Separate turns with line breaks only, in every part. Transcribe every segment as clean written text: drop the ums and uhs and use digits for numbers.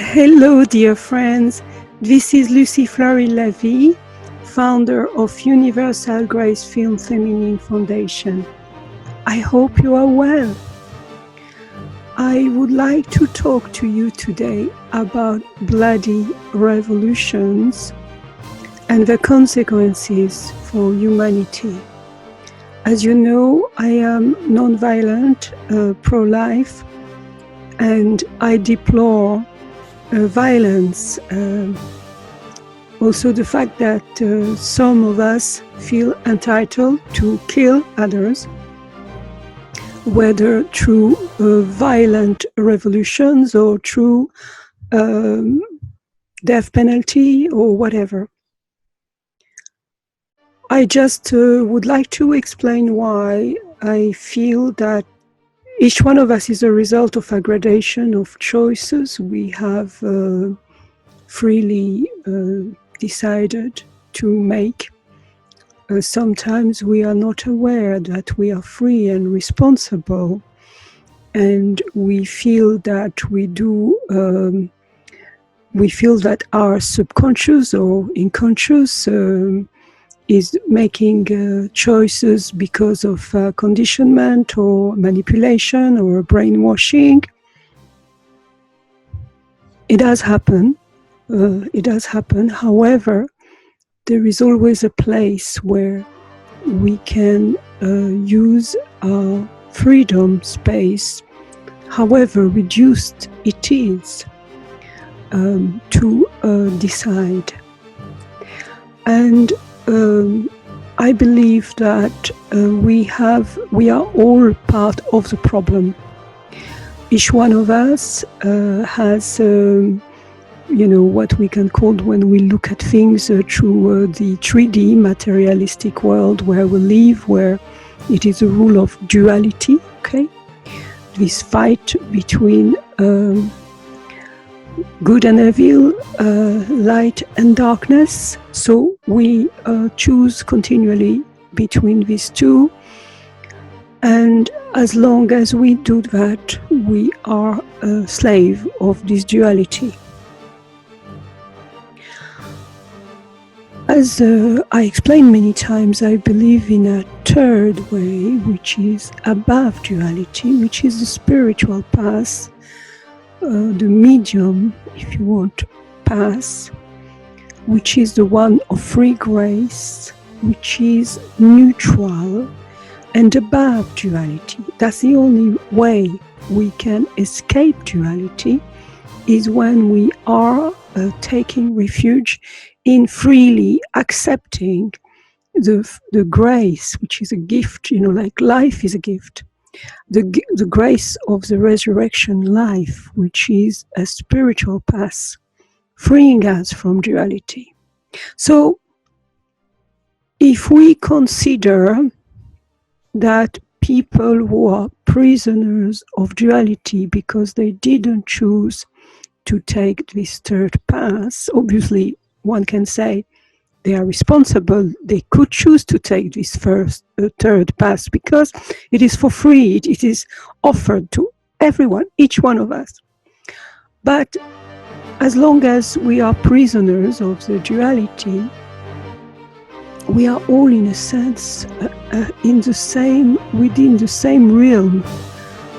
Hello, dear friends. This is Lucy Fleury-Levy, founder of Universal Grace Film Feminine Foundation. I hope you are well. I would like to talk to you today about bloody revolutions and the consequences for humanity. As you know, I am non-violent, pro-life, and I deplore violence. Also the fact that some of us feel entitled to kill others, whether through violent revolutions or through death penalty or whatever. I just would like to explain why I feel that each one of us is a result of a gradation of choices we have freely decided to make. Sometimes we are not aware that we are free and responsible, and we feel that we feel that our subconscious or unconscious is making choices because of conditionment or manipulation or brainwashing. It does happen. However, there is always a place where we can use our freedom space, however reduced it is, to decide. And I believe that we are all part of the problem. Each one of us has, what we can call, when we look at things through the 3D materialistic world where we live, where it is a rule of duality, okay? This fight between good and evil, light and darkness. So we choose continually between these two. And as long as we do that, we are a slave of this duality. As I explained many times, I believe in a third way, which is above duality, which is the spiritual path, the medium, if you want, path, which is the one of free grace, which is neutral and above duality. That's the only way we can escape duality, is when we are taking refuge in freely accepting the grace, which is a gift, like life is a gift. The grace of the resurrection life, which is a spiritual path, freeing us from duality. So, if we consider that people who are prisoners of duality because they didn't choose to take this third path, obviously one can say they are responsible. They could choose to take this third path because it is for free. It is offered to everyone, each one of us. But as long as we are prisoners of the duality, we are all, in a sense, within the same realm,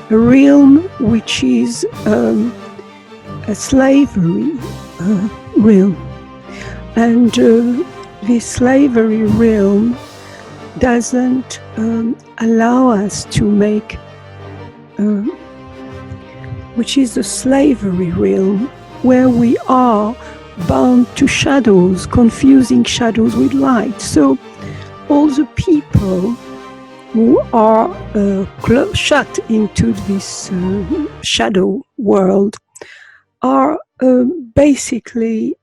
a realm which is a slavery realm. And this slavery realm doesn't allow us to make, which is the slavery realm, where we are bound to shadows, confusing shadows with light. So all the people who are shut into this shadow world are basically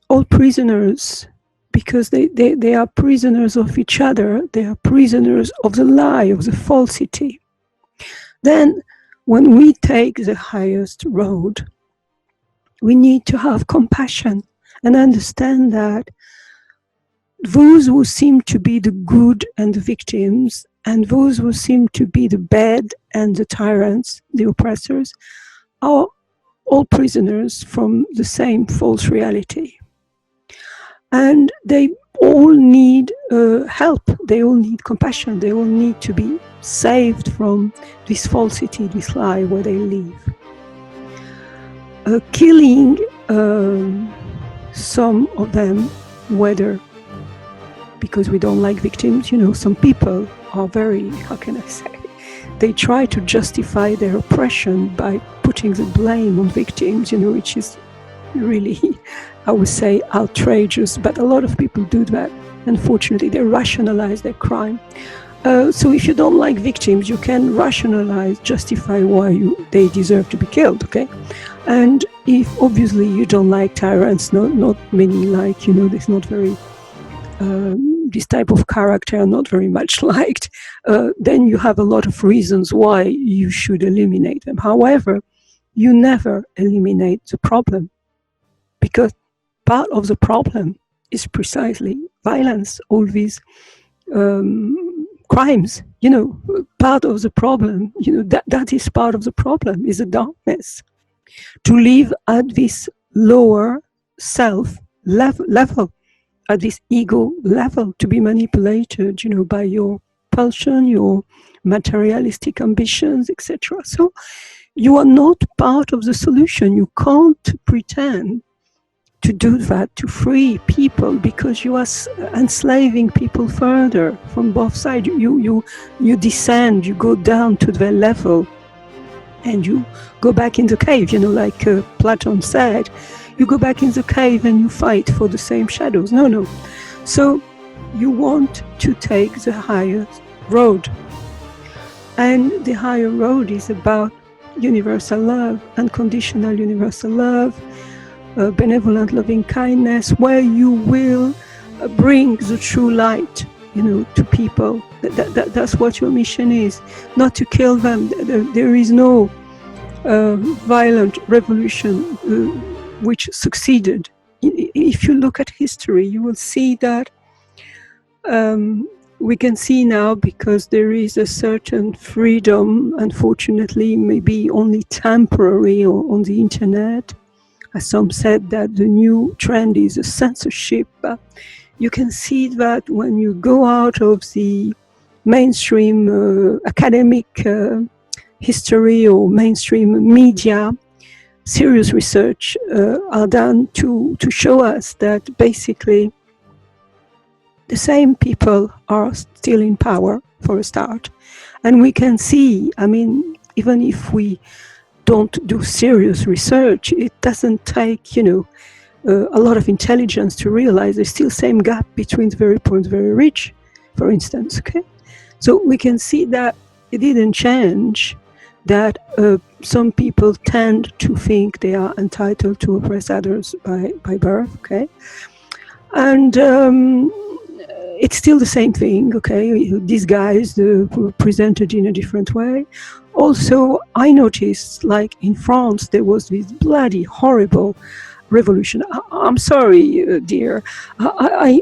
all prisoners, because they are prisoners of each other. They are prisoners of the lie, of the falsity. Then, when we take the highest road, we need to have compassion and understand that those who seem to be the good and the victims, and those who seem to be the bad and the tyrants, the oppressors, are all prisoners from the same false reality. And they all need help, they all need compassion, they all need to be saved from this falsity, this lie where they live. Killing some of them, whether because we don't like victims, some people are very, how can I say, they try to justify their oppression by putting the blame on victims, which is really, I would say, outrageous, but a lot of people do that. Unfortunately, they rationalize their crime. So if you don't like victims, you can rationalize, justify why they deserve to be killed, okay? And if obviously you don't like tyrants, not many like, there's not very, this type of character are not very much liked, then you have a lot of reasons why you should eliminate them. However, you never eliminate the problem, because part of the problem is precisely violence, all these crimes, part of the problem, that is part of the problem, is the darkness. To live at this lower self level, at this ego level, to be manipulated, by your pulsion, your materialistic ambitions, etc. So you are not part of the solution. You can't pretend to do that, to free people, because you are enslaving people further from both sides. You descend, you go down to their level, and you go back in the cave, like Platon said, you go back in the cave and you fight for the same shadows. No. So you want to take the higher road. And the higher road is about universal love, unconditional universal love, benevolent loving kindness, where you will bring the true light, to people. That's what your mission is, not to kill them. There is no violent revolution which succeeded. If you look at history, you will see that we can see now, because there is a certain freedom, unfortunately, maybe only temporary on the internet. As some said, that the new trend is a censorship. You can see that when you go out of the mainstream academic history or mainstream media, serious research are done to show us that basically the same people are still in power, for a start. And we can see, even if we don't do serious research, it doesn't take, a lot of intelligence to realize there's still same gap between the very poor and the very rich, for instance, okay? So we can see that it didn't change, that some people tend to think they are entitled to oppress others by birth, okay? And it's still the same thing, okay? Disguised, presented in a different way. Also, I noticed, like in France, there was this bloody, horrible revolution. I'm sorry, dear. I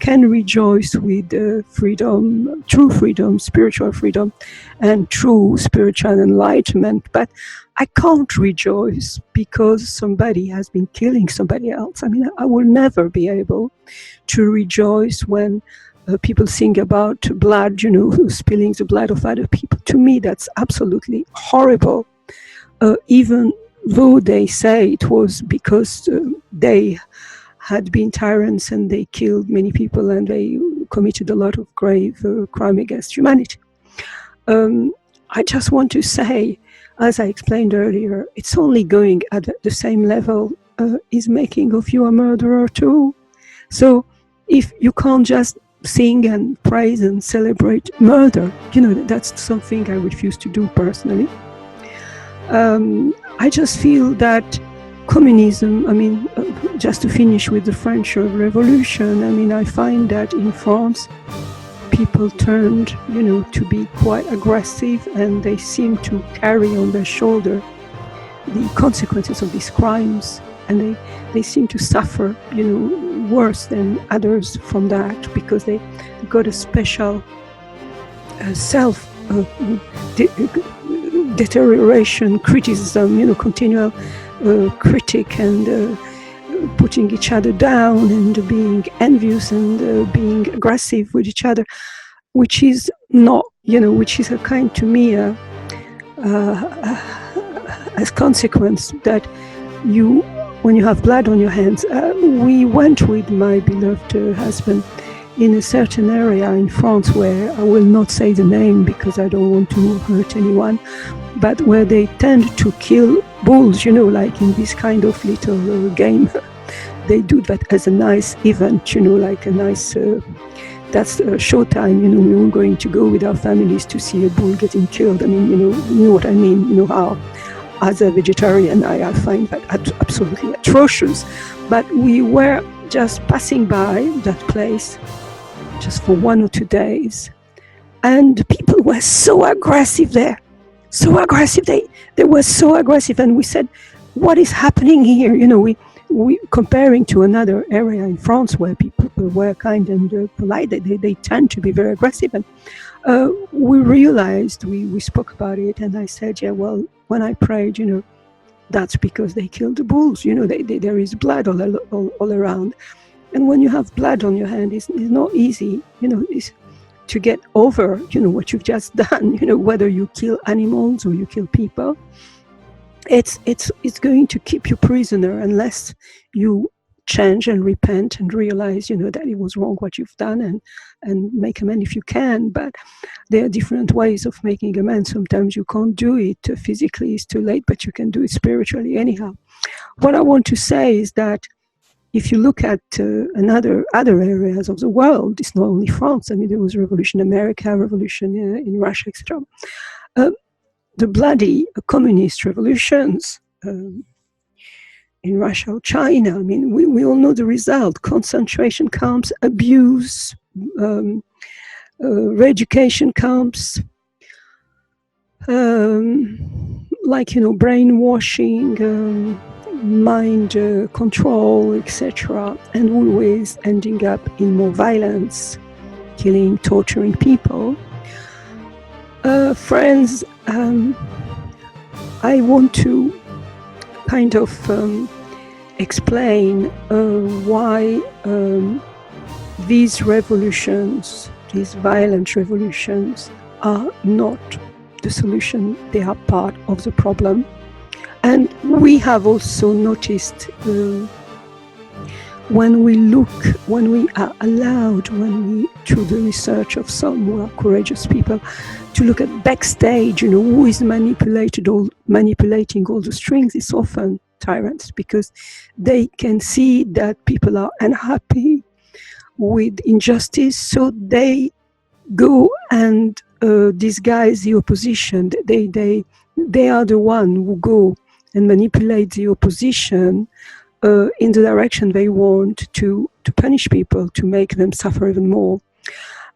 can rejoice with freedom, true freedom, spiritual freedom, and true spiritual enlightenment. But I can't rejoice because somebody has been killing somebody else. I will never be able to rejoice when people sing about blood, spilling the blood of other people. To me, that's absolutely horrible. Even though they say it was because they had been tyrants and they killed many people and they committed a lot of grave crime against humanity. I just want to say, as I explained earlier, it's only going at the same level is making of you a murderer too. So if you can't just sing and praise and celebrate murder, that's something I refuse to do personally. I just feel that communism, just to finish with the French Revolution, I find that in France, people turned, to be quite aggressive, and they seem to carry on their shoulder the consequences of these crimes. and they seem to suffer, worse than others from that, because they got a special self deterioration, criticism, continual critic, and putting each other down, and being envious, and being aggressive with each other, which is not, which is a kind, to me, as consequence that when you have blood on your hands. We went with my beloved husband in a certain area in France, where I will not say the name because I don't want to hurt anyone, but where they tend to kill bulls, like in this kind of little game. They do that as a nice event, like a nice, that's a showtime, we were going to go with our families to see a bull getting killed. I mean, you know what I mean, how as a vegetarian I find that absolutely atrocious. But we were just passing by that place just for 1 or 2 days, and people were so aggressive there, so aggressive. They were so aggressive, and we said, what is happening here? We comparing to another area in France where people were kind and polite, they tend to be very aggressive. And we realized, we spoke about it, and I said, yeah, well, when I prayed, that's because they killed the bulls. There is blood all around. And when you have blood on your hand, it's not easy, it's to get over, what you've just done, whether you kill animals or you kill people. It's going to keep you prisoner unless you change and repent and realize, that it was wrong what you've done, and make amends if you can. But there are different ways of making amends. Sometimes you can't do it physically, it's too late, but you can do it spiritually anyhow. What I want to say is that if you look at other areas of the world, it's not only France. I mean, there was revolution in America, revolution in Russia, etc. The bloody communist revolutions in Russia or China, I mean, we all know the result: concentration camps, abuse, re-education camps, brainwashing, mind control, etc., and always ending up in more violence, killing, torturing people. Friends, I want to kind of explain why these revolutions, these violent revolutions, are not the solution. They are part of the problem. And we have also noticed when we are allowed, through the research of some who are courageous people, to look at backstage, who is manipulating all the strings, it's often tyrants, because they can see that people are unhappy with injustice, so they go and disguise the opposition. They are the one who go and manipulate the opposition in the direction they want to punish people, to make them suffer even more.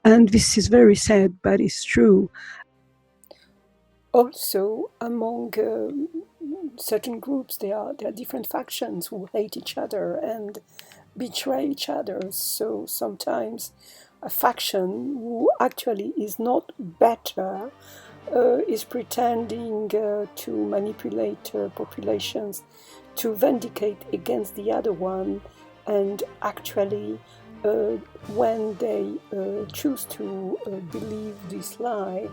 And this is very sad, but it's true. Also, among certain groups, there are different factions who hate each other and betray each other. So sometimes a faction who actually is not better is pretending to manipulate populations, to vindicate against the other one, and actually when they choose to believe this lie,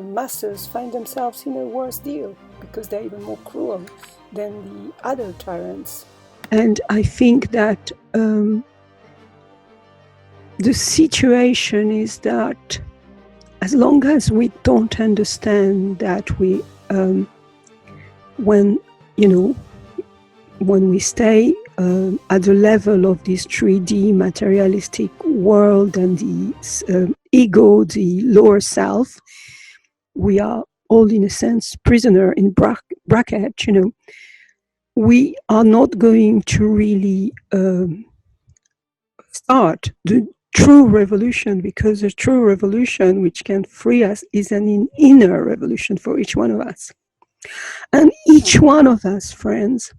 masses find themselves in a worse deal, because they're even more cruel than the other tyrants. And I think that the situation is that as long as we don't understand that when we stay at the level of this 3D materialistic world and the ego, the lower self, we are all, in a sense, prisoner in bracket. We are not going to really start the true revolution, because the true revolution which can free us is an inner revolution for each one of us. And each one of us, friends,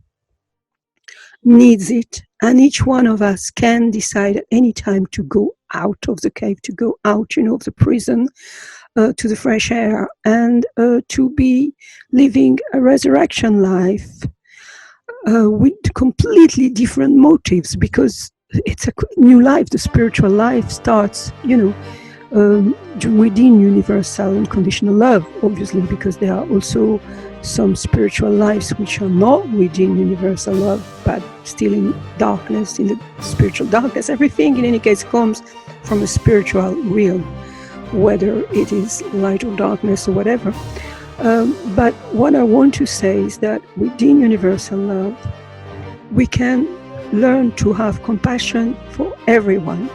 needs it, and each one of us can decide at any time to go out of the cave, to go out, of the prison, to the fresh air, and to be living a resurrection life with completely different motives, because it's a new life. The spiritual life starts, within universal unconditional love, obviously, because there are also some spiritual lives which are not within universal love, but still in darkness, in the spiritual darkness. Everything, in any case, comes from a spiritual realm, whether it is light or darkness or whatever. But what I want to say is that within universal love, we can learn to have compassion for everyone.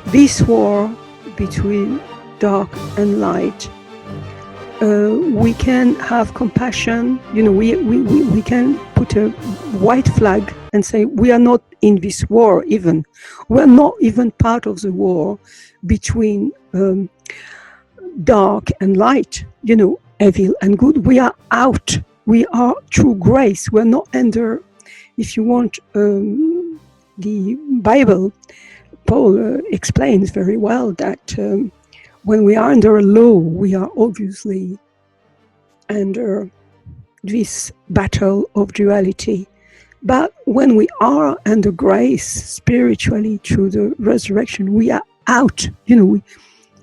This war between dark and light, we can have compassion. We can put a white flag and say we are not in this war. Even we're not even part of the war between dark and light. Evil and good. We are out. We are through grace. We're not under. If you want, the Bible, Paul explains very well that when we are under a law, we are obviously under this battle of duality. But when we are under grace, spiritually, through the resurrection, we are out.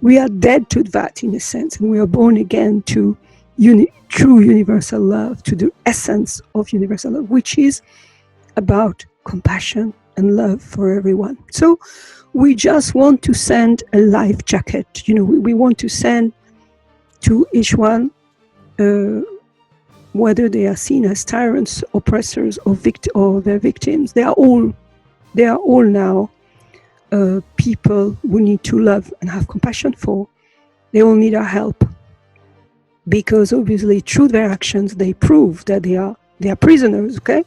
We are dead to that, in a sense, and we are born again to true universal love, to the essence of universal love, which is about compassion and love for everyone. So we just want to send a life jacket. We want to send to each one, whether they are seen as tyrants, oppressors, or their victims. They are all now people we need to love and have compassion for. They all need our help, because obviously through their actions they prove that they are prisoners. Okay.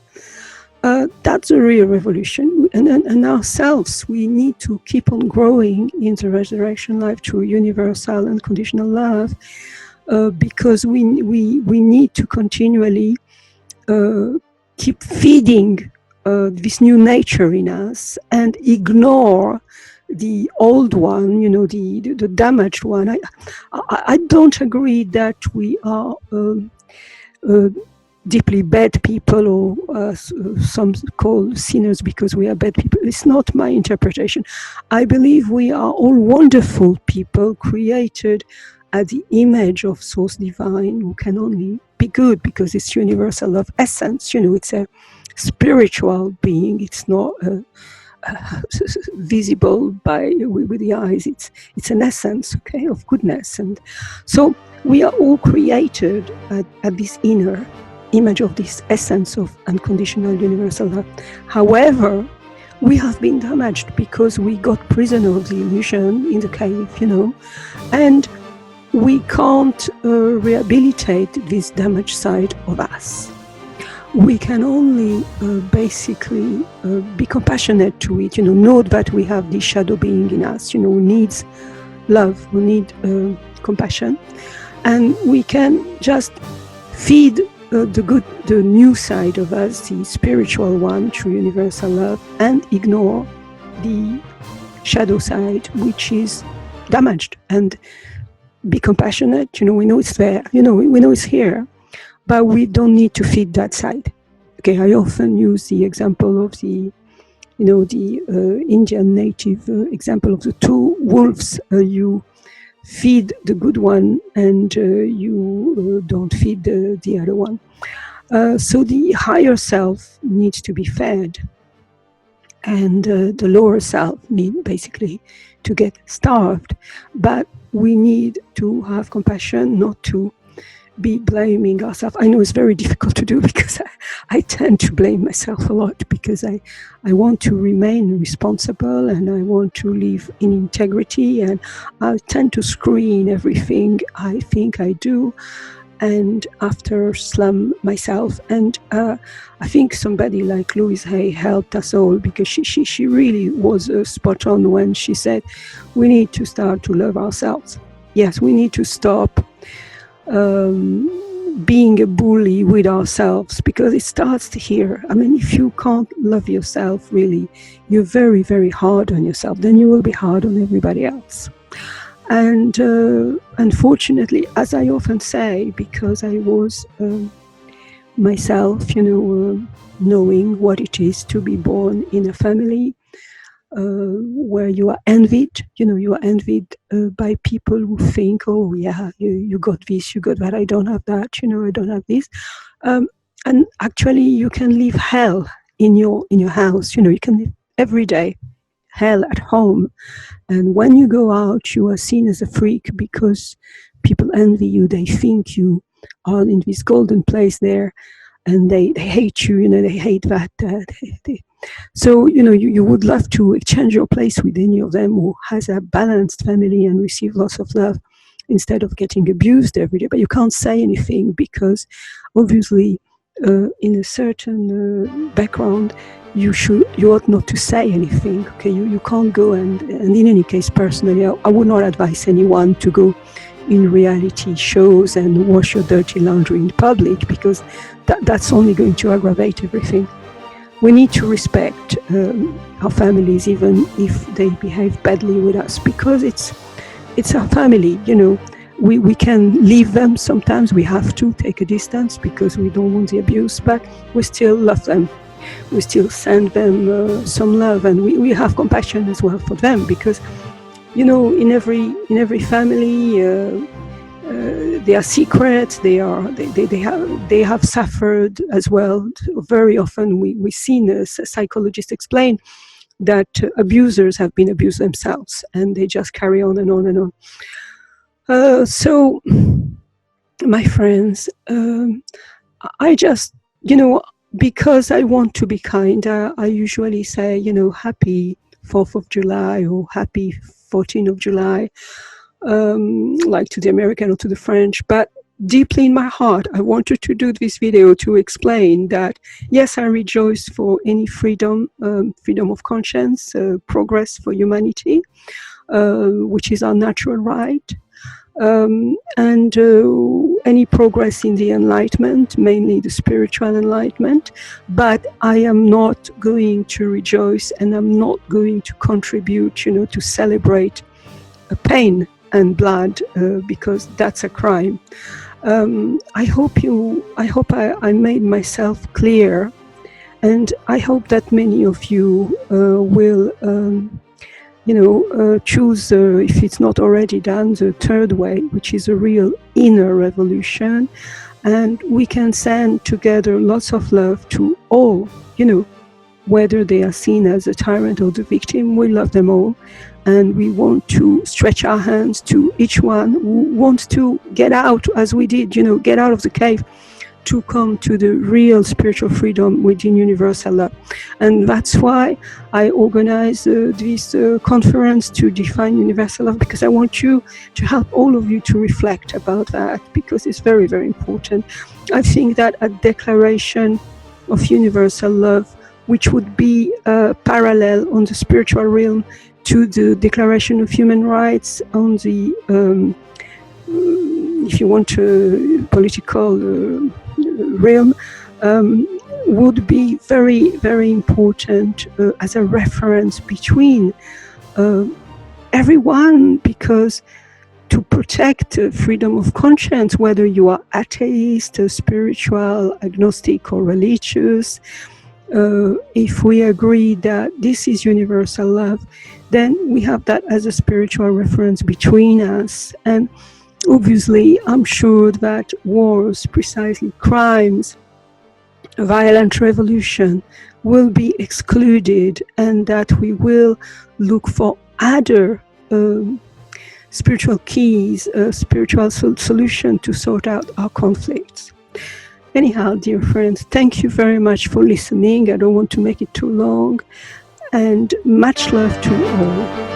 That's a real revolution, and ourselves, we need to keep on growing in the resurrection life through universal and unconditional love, because we need to continually keep feeding this new nature in us and ignore the old one, the damaged one. I don't agree that we are deeply bad people, or some call sinners because we are bad people. It's not my interpretation. I believe we are all wonderful people, created at the image of Source Divine, who can only be good because it's universal love essence. It's a spiritual being. It's not visible with the eyes. It's an essence, okay, of goodness. And so we are all created at this inner image of this essence of unconditional universal love. However, we have been damaged because we got prisoner of the illusion in the cave, and we can't rehabilitate this damaged side of us. We can only basically be compassionate to it, know that we have this shadow being in us, who needs love, who need compassion, and we can just feed the new side of us, the spiritual one, through universal love, and ignore the shadow side, which is damaged, and be compassionate. We know it's there, we know it's here, but we don't need to feed that side. Okay, I often use the example of the Indian native example of the two wolves. You feed the good one, and you don't feed the other one. So the higher self needs to be fed, and the lower self need basically to get starved. But we need to have compassion, not to be blaming ourselves. I know it's very difficult to do, because I tend to blame myself a lot, because I want to remain responsible, and I want to live in integrity, and I tend to screen everything I think I do, and after slam myself. And I think somebody like Louise Hay helped us all, because she really was spot on when she said we need to start to love ourselves. Yes, we need to stop being a bully with ourselves, because it starts here. I mean, if you can't love yourself, really, you're very, very hard on yourself, then you will be hard on everybody else. And unfortunately, as I often say, because I was myself, knowing what it is to be born in a family where you are envied, you are envied by people who think, oh yeah, you got this, you got that, I don't have that, I don't have this. And actually you can live hell in your house, you can live every day hell at home. And when you go out, you are seen as a freak because people envy you. They think you are in this golden place there, and they hate you, they hate that. So, you would love to exchange your place with any of them who has a balanced family and receive lots of love instead of getting abused every day. But you can't say anything because obviously in a certain background, you ought not to say anything. Okay, you can't go and in any case, personally, I would not advise anyone to go in reality shows and wash your dirty laundry in public, because that's only going to aggravate everything. We need to respect our families, even if they behave badly with us, because it's our family. We can leave them sometimes. We have to take a distance because we don't want the abuse, but we still love them. We still send them some love, and we have compassion as well for them, because in every family there are secrets. They have suffered as well. Very often we've seen a psychologist explain that abusers have been abused themselves, and they just carry on and on and on. So my friends, I just because I want to be kind, I usually say, happy 4th of July or happy 14th of July, like to the American or to the French. But deeply in my heart, I wanted to do this video to explain that, yes, I rejoice for any freedom, freedom of conscience, progress for humanity, which is our natural right. And any progress in the enlightenment, mainly the spiritual enlightenment. But I am not going to rejoice, and I'm not going to contribute, to celebrate pain and blood, because that's a crime. I hope I made myself clear, and I hope that many of you will choose, if it's not already done, the third way, which is a real inner revolution. And we can send together lots of love to all, whether they are seen as a tyrant or the victim. We love them all. And we want to stretch our hands to each one who wants to get out, as we did, get out of the cave, to come to the real spiritual freedom within universal love. And that's why I organize this conference to define universal love, because I want you to help all of you to reflect about that, because it's very, very important. I think that a declaration of universal love, which would be parallel on the spiritual realm to the Declaration of Human Rights on the, if you want, political realm, would be very, very important as a reference between everyone, because to protect freedom of conscience, whether you are atheist, spiritual, agnostic, or religious, if we agree that this is universal love, then we have that as a spiritual reference between us. And obviously, I'm sure that wars, precisely crimes, violent revolution, will be excluded, and that we will look for other spiritual keys, spiritual solution to sort out our conflicts. Anyhow, dear friends, thank you very much for listening. I don't want to make it too long, and much love to all.